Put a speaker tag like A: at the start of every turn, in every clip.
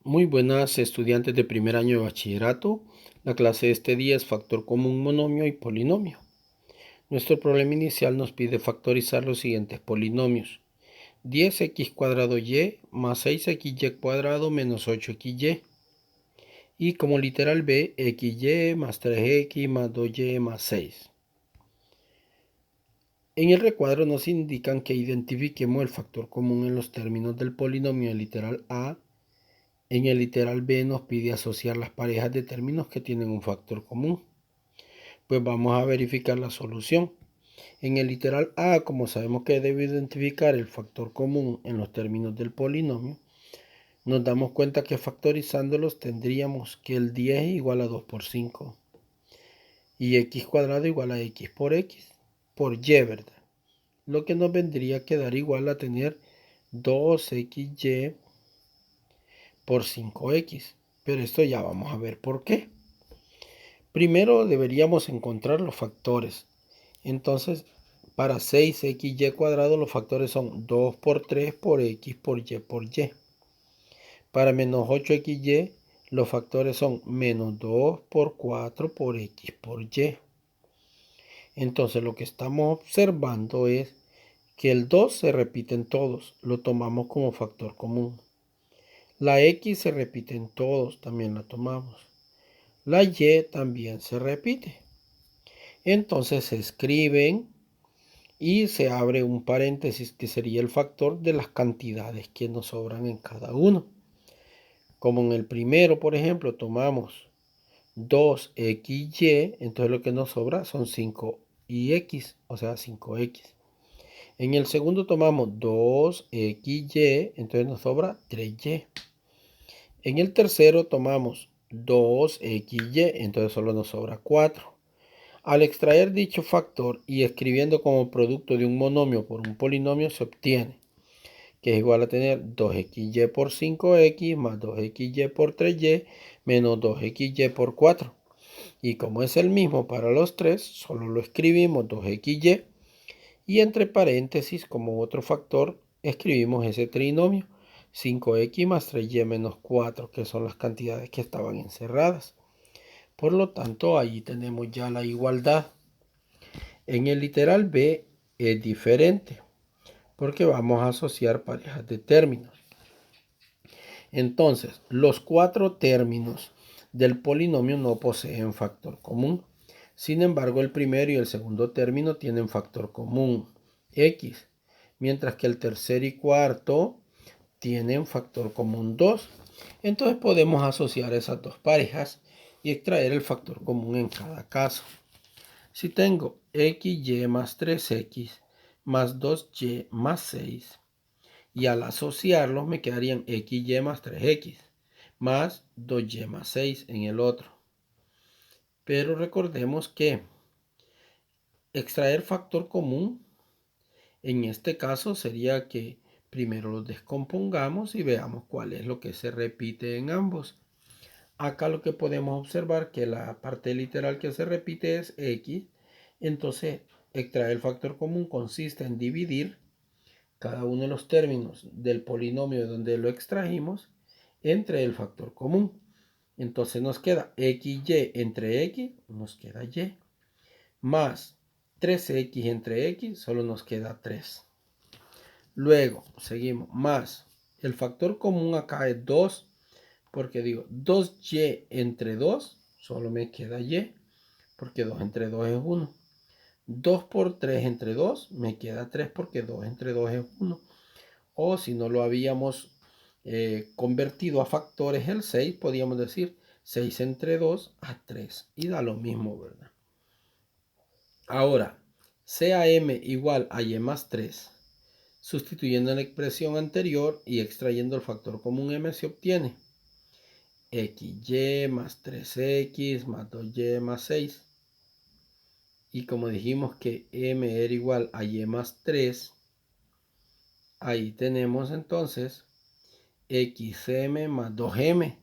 A: Muy buenas estudiantes de primer año de bachillerato. La clase de este día es factor común, monomio y polinomio. Nuestro problema inicial nos pide factorizar los siguientes polinomios. 10x cuadrado y más 6xy cuadrado menos 8xy. Y como literal B, xy más 3x más 2y más 6. En el recuadro nos indican que identifiquemos el factor común en los términos del polinomio literal A. En el literal B nos pide asociar las parejas de términos que tienen un factor común. Pues vamos a verificar la solución. En el literal A, como sabemos que debe identificar el factor común en los términos del polinomio, nos damos cuenta que factorizándolos tendríamos que el 10 igual a 2 por 5 y x cuadrado igual a x por y, ¿verdad? Lo que nos vendría a quedar igual a tener 2xy por 5x. Pero esto ya vamos a ver por qué. Primero deberíamos encontrar los factores. Entonces, para 6xy cuadrado los factores son 2 por 3 por x por y por y. Para menos 8xy los factores son menos 2 por 4 por x por y. Entonces lo que estamos observando es que el 2 se repite en todos, lo tomamos como factor común. La x se repite en todos, también la tomamos. La y también se repite. Entonces se escriben y se abre un paréntesis que sería el factor de las cantidades que nos sobran en cada uno. Como en el primero, por ejemplo, tomamos 2xy, entonces lo que nos sobra son 5x, o sea 5x. En el segundo tomamos 2xy, entonces nos sobra 3y. En el tercero tomamos 2xy, entonces solo nos sobra 4. Al extraer dicho factor y escribiendo como producto de un monomio por un polinomio se obtiene que es igual a tener 2xy por 5x más 2xy por 3y menos 2xy por 4. Y como es el mismo para los tres, solo lo escribimos 2xy y entre paréntesis como otro factor escribimos ese trinomio 5x más 3y menos 4, que son las cantidades que estaban encerradas. Por lo tanto, ahí tenemos ya la igualdad. En el literal B es diferente, porque vamos a asociar parejas de términos. Entonces, los cuatro términos del polinomio no poseen factor común. Sin embargo, el primero y el segundo término tienen factor común, x, mientras que el tercer y cuarto tienen factor común 2. Entonces podemos asociar esas dos parejas y extraer el factor común en cada caso. Si tengo xy más 3x más 2y más 6, y al asociarlos me quedarían xy más 3x más 2y más 6 en el otro. Pero recordemos que extraer factor común en este caso sería que primero los descompongamos y veamos cuál es lo que se repite en ambos. Acá lo que podemos observar que la parte literal que se repite es x. Entonces, extraer el factor común consiste en dividir cada uno de los términos del polinomio donde lo extrajimos entre el factor común. Entonces nos queda xy entre x, nos queda y, más 3x entre x, solo nos queda 3. Luego, seguimos, más el factor común acá es 2, porque digo 2y entre 2, solo me queda y, porque 2 entre 2 es 1. 2 por 3 entre 2, me queda 3 porque 2 entre 2 es 1. O si no lo habíamos convertido a factores el 6, podríamos decir 6 entre 2 a 3. Y da lo mismo, ¿verdad? Ahora, sea m igual a y más 3. Sustituyendo la expresión anterior y extrayendo el factor común m se obtiene xy más 3x más 2y más 6. Y como dijimos que m era igual a y más 3, ahí tenemos entonces xm más 2m.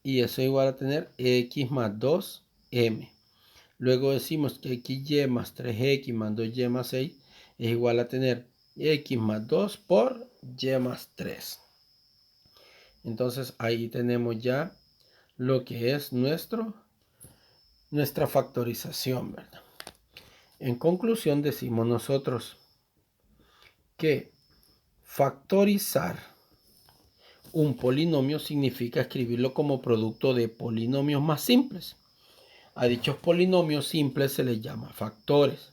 A: Y eso es igual a tener x más 2m. Luego decimos que xy más 3x más 2y más 6 es igual a tener x más 2 por y más 3. Entonces ahí tenemos ya lo que es nuestra factorización, ¿verdad? En conclusión decimos nosotros que factorizar un polinomio significa escribirlo como producto de polinomios más simples. A dichos polinomios simples se les llama factores.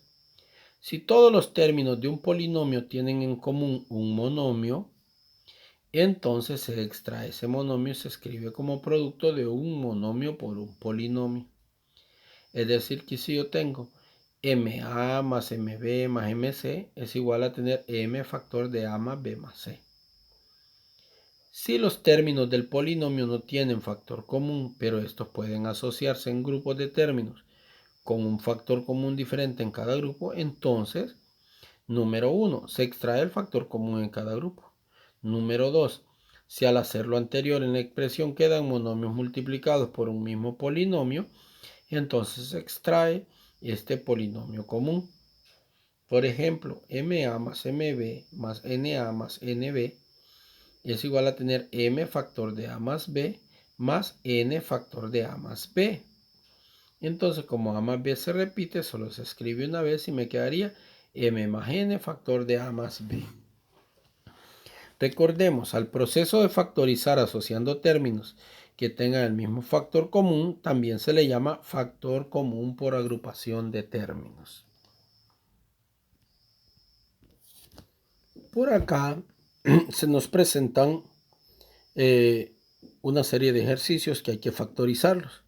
A: Si todos los términos de un polinomio tienen en común un monomio, entonces se extrae ese monomio y se escribe como producto de un monomio por un polinomio. Es decir, que si yo tengo MA más MB más MC es igual a tener M factor de A más B más C. Si los términos del polinomio no tienen factor común, pero estos pueden asociarse en grupos de términos con un factor común diferente en cada grupo, entonces, número 1, se extrae el factor común en cada grupo. Número 2, si al hacer lo anterior en la expresión quedan monomios multiplicados por un mismo polinomio, entonces se extrae este polinomio común. Por ejemplo, MA más MB más NA más NB es igual a tener M factor de A más B más N factor de A más B. Entonces, como A más B se repite, solo se escribe una vez y me quedaría M más N factor de A más B. Recordemos, al proceso de factorizar asociando términos que tengan el mismo factor común, también se le llama factor común por agrupación de términos. Por acá se nos presentan una serie de ejercicios que hay que factorizarlos.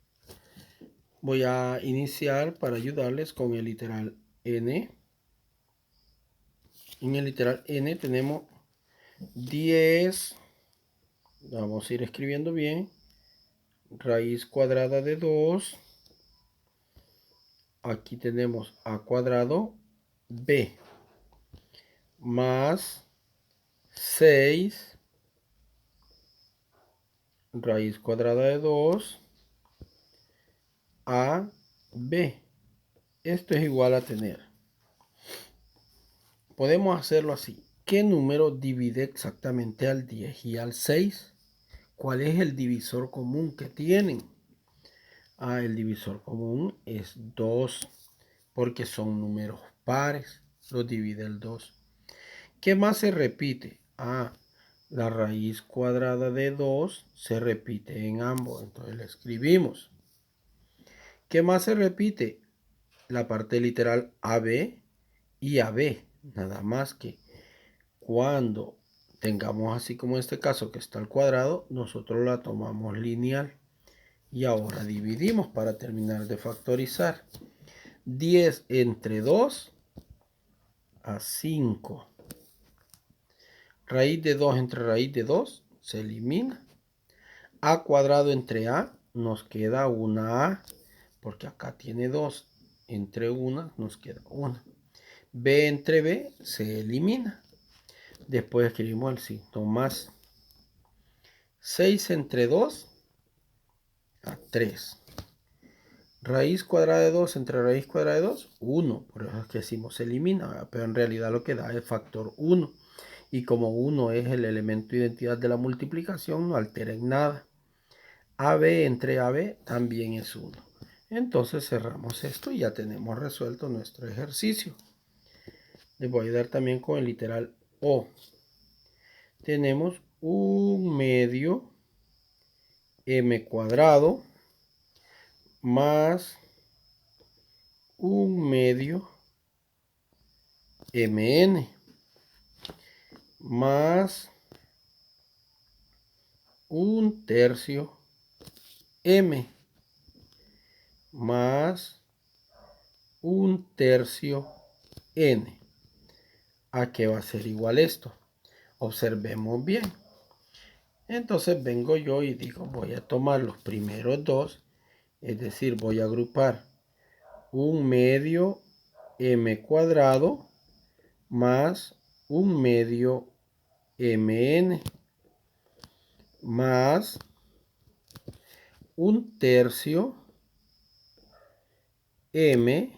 A: Voy a iniciar para ayudarles con el literal n. En el literal n tenemos 10, vamos a ir escribiendo bien, raíz cuadrada de 2, aquí tenemos a cuadrado b, más 6, raíz cuadrada de 2, a b. Esto es igual a tener. Podemos hacerlo así. ¿Qué número divide exactamente al 10 y al 6? ¿Cuál es el divisor común que tienen? El divisor común es 2, porque son números pares. Los divide el 2. ¿Qué más se repite? La raíz cuadrada de 2 se repite en ambos. Entonces le escribimos. ¿Qué más se repite? La parte literal AB y AB. Nada más que cuando tengamos así como en este caso que está al cuadrado, nosotros la tomamos lineal. Y ahora dividimos para terminar de factorizar. 10 entre 2 a 5. Raíz de 2 entre raíz de 2 se elimina. A cuadrado entre A nos queda una A, porque acá tiene 2. Entre 1 nos queda 1. B entre B se elimina. Después escribimos el signo más. 6 entre 2 a 3. Raíz cuadrada de 2 entre raíz cuadrada de 2, 1. Por eso es que decimos se elimina, pero en realidad lo que da es factor 1. Y como 1 es el elemento de identidad de la multiplicación, no altera en nada. AB entre AB también es 1. Entonces cerramos esto y ya tenemos resuelto nuestro ejercicio. Les voy a dar también con el literal O. Tenemos un medio m cuadrado más un medio mn más un tercio m más un tercio n. ¿A qué va a ser igual esto? Observemos bien. Entonces vengo yo y digo, voy a tomar los primeros dos, es decir, voy a agrupar un medio m cuadrado más un medio mn más un tercio m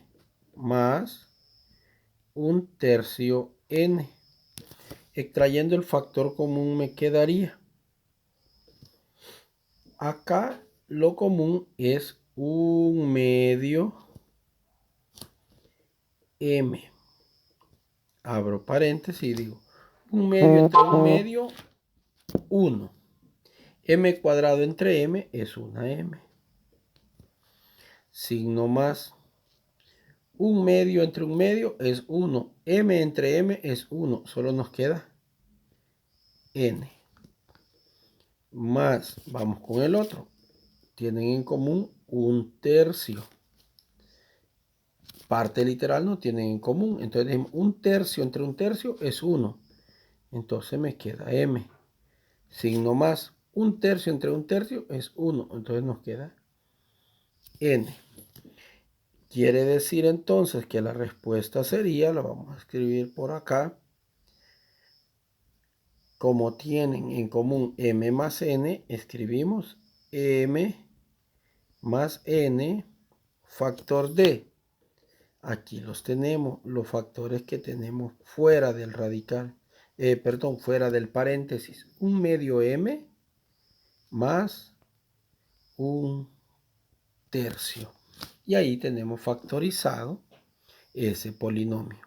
A: más un tercio n. Extrayendo el factor común me quedaría Acá lo común es 1/2 m. Abro paréntesis y digo 1/2 entre 1/2, 1. M cuadrado entre m es una m. Signo más. 1/2 entre 1/2 es 1. M entre m es 1. Solo nos queda n. Más, vamos con el otro. Tienen en común 1/3. Parte literal no tienen en común. Entonces 1/3 entre 1/3 es 1. Entonces me queda m. Signo más. 1/3 entre 1/3 es 1. Entonces nos queda n. Quiere decir entonces que la respuesta sería, la vamos a escribir por acá, como tienen en común m más n, escribimos m más n factor de. Aquí los tenemos, los factores que tenemos fuera del radical, fuera del paréntesis. 1/2 m más 1/3. Y ahí tenemos factorizado ese polinomio.